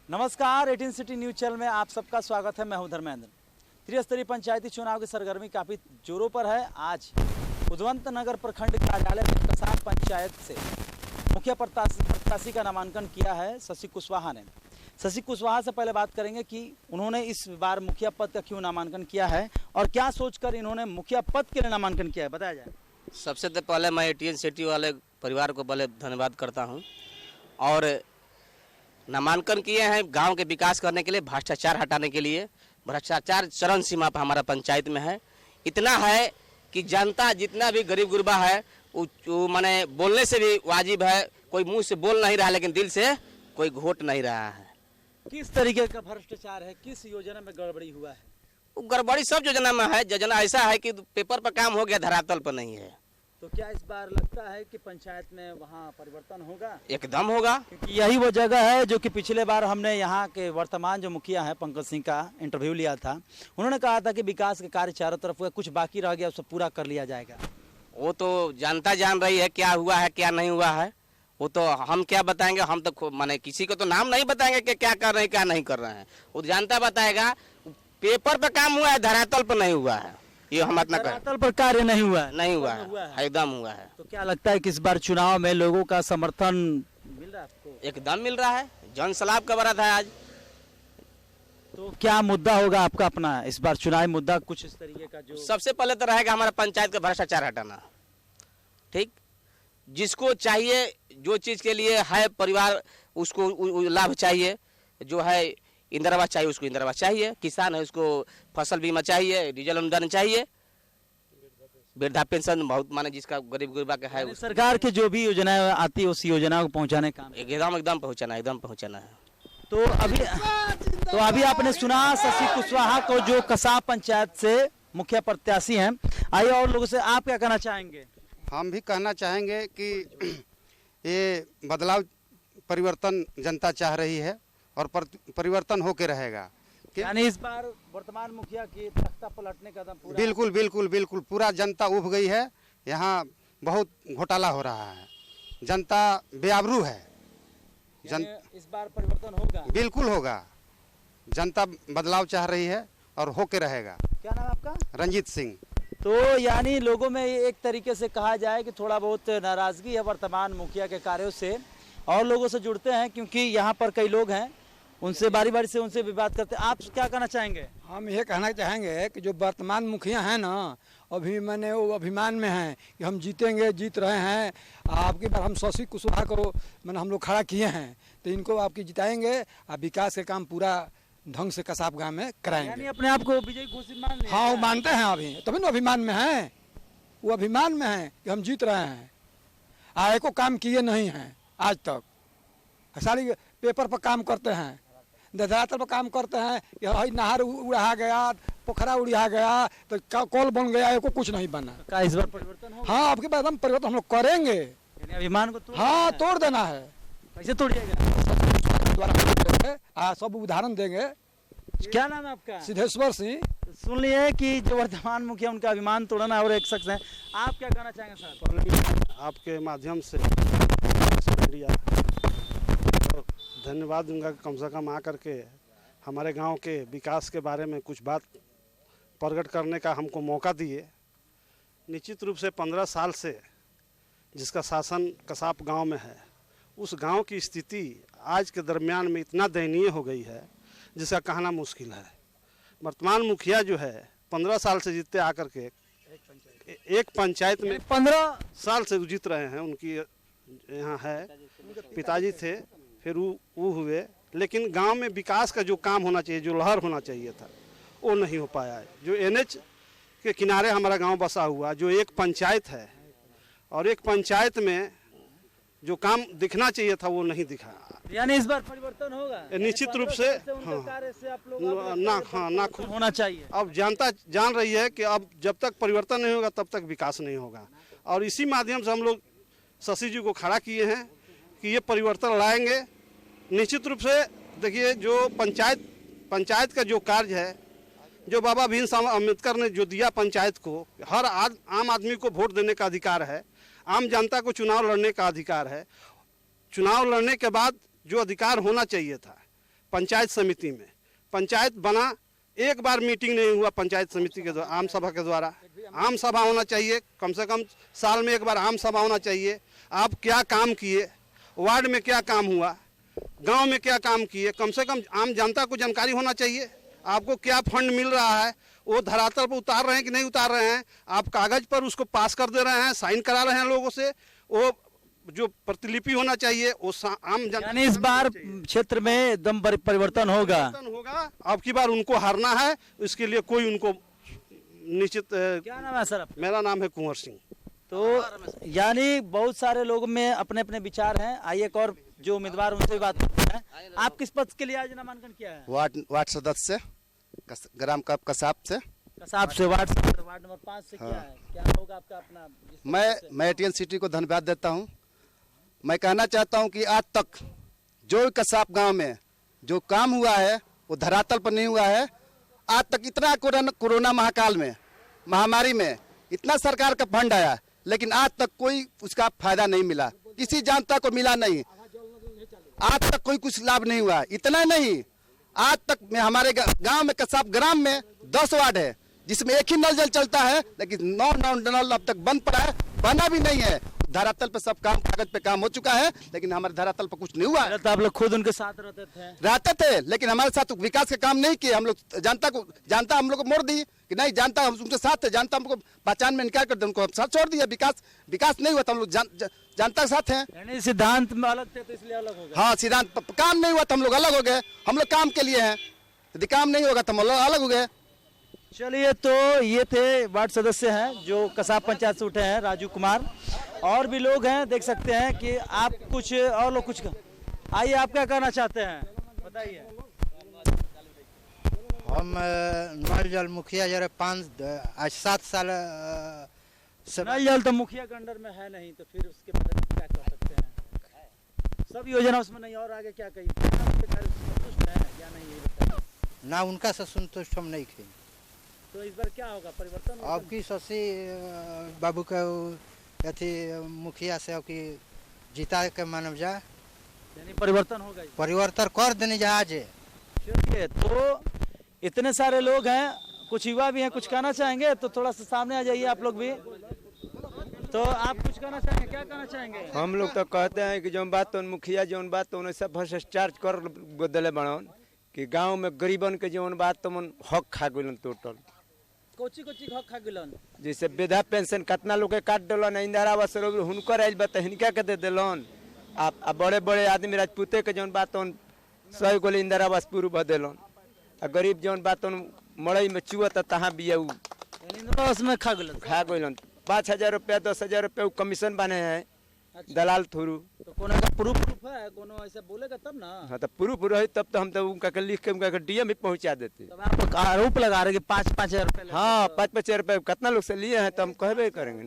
नमस्कार, 18 city news channel में आप सबका स्वागत है। मैं हूं धर्मेंद्र। त्रिस्तरीय पंचायती चुनाव की सरगर्मी काफी जोरों पर है। आज उद्वंत नगर प्रखंड कार्यालय में कसाब पंचायत से मुखिया प्रत्याशी का नामांकन किया है शशि कुशवाहा ने। शशि कुशवाहा से पहले बात करेंगे कि उन्होंने इस बार मुखिया पद का क्यों नामांकन किया है और क्या सोचकर इन्होंने मुखिया पद के लिए नामांकन किया है, बताया जाए। सबसे तो पहले मैं 18 सिटी वाले परिवार को पहले धन्यवाद करता हूं और नामांकन किए हैं गांव के विकास करने के लिए, भ्रष्टाचार हटाने के लिए। भ्रष्टाचार चरम सीमा पर हमारा पंचायत में है। इतना है कि जनता जितना भी गरीब गुरबा है वो माने बोलने से भी वाजिब है। कोई मुंह से बोल नहीं रहा लेकिन दिल से कोई घोट नहीं रहा है। किस तरीके का भ्रष्टाचार है, किस योजना में गड़बड़ी हुआ है? गड़बड़ी सब योजना में है। योजना ऐसा है कि पेपर पर काम हो गया, धरातल पर नहीं है। तो क्या इस बार लगता है कि पंचायत में वहाँ परिवर्तन होगा? एकदम होगा, क्योंकि यही वो जगह है जो कि पिछले बार हमने यहाँ के वर्तमान जो मुखिया हैं पंकज सिंह का इंटरव्यू लिया था। उन्होंने कहा था कि विकास के कार्य चारों तरफ हुए, कुछ बाकी रह गया उसे पूरा कर लिया जाएगा। वो तो जनता जान रही है क्या हुआ है क्या नहीं हुआ है। वो तो हम क्या बताएंगे, हम तो माने किसी को तो नाम नहीं बताएंगे कि क्या कर रहे हैं क्या नहीं कर रहे हैं। वो जनता बताएगा। पेपर पे काम हुआ है, धरातल पर नहीं हुआ है। ये हम इतना धरातल पर कार्य नहीं हुआ है, नहीं हुआ है, एकदम हुआ है। तो क्या लगता है कि इस बार चुनाव में लोगों का समर्थन मिल रहा है आपको? एकदम मिल रहा है। जन सलाब का बरात है आज। तो क्या मुद्दा होगा आपका अपना इस बार चुनावी मुद्दा कुछ इस तरीके का? जो सबसे पहले तो रहेगा हमारा पंचायत का भ्रष्टाचार हटाना। ठीक, जिसको चाहिए जो चीज के लिए है परिवार उसको लाभ चाहिए। जो है इंदिरा आवास चाहिए उसको इंदिरा आवास चाहिए, किसान है उसको फसल बीमा चाहिए, डीजल अनुदान चाहिए, वृद्धा पेंशन बहुत माने जिसका गरीब गुरबा का है। सरकार की जो भी योजनाएं आती है उस योजना को पहुंचाने का एकदम पहुंचाना है। तो अभी आपने सुना शशि कुशवाहा को जो कसाब पंचायत से मुखिया प्रत्याशी हैं। आइए और लोगों से आप क्या कहना चाहेंगे? हम भी कहना चाहेंगे कि ये बदलाव परिवर्तन जनता चाह रही है और परिवर्तन होके रहेगा। यानी इस बार वर्तमान मुखिया की तख्ता पलटने का पूरा बिल्कुल पूरा जनता उब गई है। यहाँ बहुत घोटाला हो रहा है, जनता बेआबरू है। इस बार परिवर्तन होगा, बिल्कुल होगा। जनता बदलाव चाह रही है और होके रहेगा। क्या नाम आपका? रंजीत सिंह। तो यानी लोगों में एक तरीके से कहा जाए कि थोड़ा बहुत नाराजगी है वर्तमान मुखिया के कार्यों से, और लोगों से जुड़ते हैं क्योंकि यहाँ पर कई लोग हैं, उनसे बारी बारी से उनसे भी बात करते हैं। आप क्या कहना चाहेंगे? हम ये कहना चाहेंगे कि जो वर्तमान मुखिया हैं ना, अभी मैंने वो अभिमान में हैं कि हम जीतेंगे, जीत रहे हैं। आपकी बार हम शशि कुशवाहा को मैंने हम लोग खड़ा किए हैं, तो इनको आपकी जिताएंगे और विकास के काम पूरा ढंग से कसाब गाँव में कराएंगे। यानी अपने आप को विजयी घोषित मान लिया? हाँ, वो मानते हैं अभी, तभी ना अभिमान में हैं। वो अभिमान में हैं कि हम जीत रहे हैं। आए को काम किए नहीं हैं आज तक। सारी पेपर पर काम करते हैं, धरातल पर काम करते हैं कि नहर उड़ा गया, पोखरा उड़ा गया, तो कॉल बन गया, एको कुछ नहीं बना। क्या इस बार परिवर्तन होगा? हाँ, आपके बाद हम परिवर्तन हम लोग करेंगे। यानी अभिमान को हाँ, तोड़ देना है। कैसे तोड़िएगा? द्वारा सब उदाहरण देंगे। क्या नाम है आपका? सिद्धेश्वर सिंह। सुन लिए कि जो वर्तमान मुखिया उनका अभिमान तोड़ना और एक शख्स है। आप क्या कहना चाहेंगे सर? आपके माध्यम से धन्यवाद दूंगा कि कम से कम आकर के हमारे गांव के विकास के बारे में कुछ बात प्रकट करने का हमको मौका दिए। निश्चित रूप से 15 साल से जिसका शासन कसाब गांव में है, उस गांव की स्थिति आज के दरमियान में इतना दयनीय हो गई है जिसका कहना मुश्किल है। वर्तमान मुखिया जो है 15 साल से जीतते आकर के एक पंचायत में 15 साल से जीत रहे हैं। उनकी यहाँ है, पिताजी थे, फिर वो हुए, लेकिन गांव में विकास का जो काम होना चाहिए, जो लहर होना चाहिए था, वो नहीं हो पाया है। जो NH के किनारे हमारा गांव बसा हुआ, जो एक पंचायत है और एक पंचायत में जो काम दिखना चाहिए था वो नहीं दिखा। यानी इस बार परिवर्तन होगा निश्चित रूप से। ना खुद होना चाहिए। अब जनता जान रही है कि अब जब तक परिवर्तन नहीं होगा तब तक विकास नहीं होगा, और इसी माध्यम से हम लोग शशि जी को खड़ा किए हैं कि ये परिवर्तन लाएंगे। निश्चित रूप से देखिए, जो पंचायत का जो कार्य है, जो बाबा भीमराव अम्बेडकर ने जो दिया पंचायत को, हर आम आदमी को वोट देने का अधिकार है, आम जनता को चुनाव लड़ने का अधिकार है। चुनाव लड़ने के बाद जो अधिकार होना चाहिए था, पंचायत समिति में। पंचायत बना, एक बार मीटिंग नहीं हुआ पंचायत समिति के द्वारा, आम सभा के द्वारा। आम सभा होना चाहिए, कम से कम साल में एक बार आम सभा होना चाहिए। आप क्या काम किए, वार्ड में क्या काम हुआ, गांव में क्या काम किए, कम से कम आम जनता को जानकारी होना चाहिए। आपको क्या फंड मिल रहा है, वो धरातल पर उतार रहे हैं कि नहीं उतार रहे हैं। आप कागज पर उसको पास कर दे रहे हैं, साइन करा रहे हैं लोगों से। वो जो प्रतिलिपि होना चाहिए वो आम जनता, यानी इस बार क्षेत्र में एकदम परिवर्तन होगा। अब की बार उनको हारना है, इसके लिए कोई उनको निश्चित। क्या नाम है सर आपका? मेरा नाम है कुंवर सिंह। तो यानी बहुत सारे लोग में अपने अपने विचार हैं। आइए एक और जो उम्मीदवार उनसे भी बात करते हैं। आप किस पद के लिए आज नामांकन किया है? वार्ड सदस्य ग्राम कसाब से। कसाब से, वार्ड नंबर 5 से किया है। क्या होगा आपका अपना? मैं एटीएन सिटी को धन्यवाद देता हूं। मैं कहना चाहता हूं कि आज तक जो कसाब गांव में जो काम हुआ है वो धरातल पर नहीं हुआ है। आज तक इतना कोरोना महाकाल में, महामारी में इतना सरकार का फंड आया, लेकिन आज तक कोई उसका फायदा नहीं मिला, किसी जनता को मिला नहीं। आज तक कोई कुछ लाभ नहीं हुआ। इतना नहीं, आज तक में हमारे गांव में कसाब ग्राम में 10 वार्ड है जिसमें एक ही नल जल चलता है, लेकिन 9 नल अब तक बंद पड़ा है, बना भी नहीं है। धरातल पे सब काम, कागज पे काम हो चुका है, लेकिन हमारे धरातल पे कुछ नहीं हुआ है। तो आप लोग खुद उनके साथ रहते थे, लेकिन हमारे साथ विकास के काम नहीं किए। हम लोग जानता हम लोग को मोड़ दी कि नहीं, जानता हम उनके साथ थे, जानता हमको पहचान में इनकार कर दिया, उनको हम साथ छोड़ दिया। विकास नहीं हुआ तो हम लोग जनता के साथ हैं। यानी सिद्धांत में अलग थे तो इसलिए अलग हो गए। हाँ, सिद्धांत काम नहीं हुआ तो हम लोग अलग हो गए। हम लोग काम के लिए हैं, यदि काम नहीं होगा तो हम लोग अलग हो गए। चलिए, तो ये थे वार्ड सदस्य हैं जो कसाब पंचायत से उठे हैं, राजू कुमार। और भी लोग हैं, देख सकते हैं कि आप कुछ और लोग कुछ। आइए, आप क्या कहना चाहते हैं, बताइए। हम नल जल मुखिया जरा 7 साल नल जल तो मुखिया के अंडर में है नहीं, तो फिर उसके बारे में क्या कर सकते हैं? सब योजना उसमें नहीं, और आगे क्या कही? संतुष्ट है या नहीं, ये बताइए। ना उनका से संतुष्ट हम नहीं थे। तो इस बार क्या होगा, परिवर्तन होगा? अब की शशि बाबू का अथी मुखिया से अब की जीता के मानव जा, यानी परिवर्तन होगा। परिवर्तन कर देने जहाज। चलिए, तो इतने सारे लोग हैं, कुछ युवा भी हैं, कुछ कहना चाहेंगे तो थोड़ा सा सामने आ जाइए आप लोग भी। तो आप कुछ कहना चाहेंगे, क्या कहना चाहेंगे? हम लोग तो कहते हैं कि जो बात तो मुखिया जो बात तो सब भ्रष्टाचार कर दिले बनन कि गांव में गरीबन के जो बात तो हक खा गलन टोटल। कोची हक खा गलन? जैसे वृद्धा पेंशन कितना लोग के काट दिलन, इंदिरा आवास हुनकर आयल बा हिनका के दे दिलन। आ बड़े बड़े आदमी राजपूते के जौन बात 100 गोले इंदिरा आवास पूर्व भ दिलन। आ गरीब जौन बात मड़ई में चुअत तहाँ बिया में खा गलन। 5,000 रुपया 10,000 रुपया कमीशन बने हैं। अच्छा। दलाल थ्रू। तो कोनो का प्रूफ है, कोनो ऐसा बोलेगा तब ना। हाँ, तो प्रूफ रही तब तो हम तो उनका लिख के उनका डीएम ही पहुंचा देते। तब आप आरोप लगा रहे कि 5,000 रुपये। हाँ, 5,000 रुपये कितना लोग से लिए हैं तो हम कहबे करेंगे।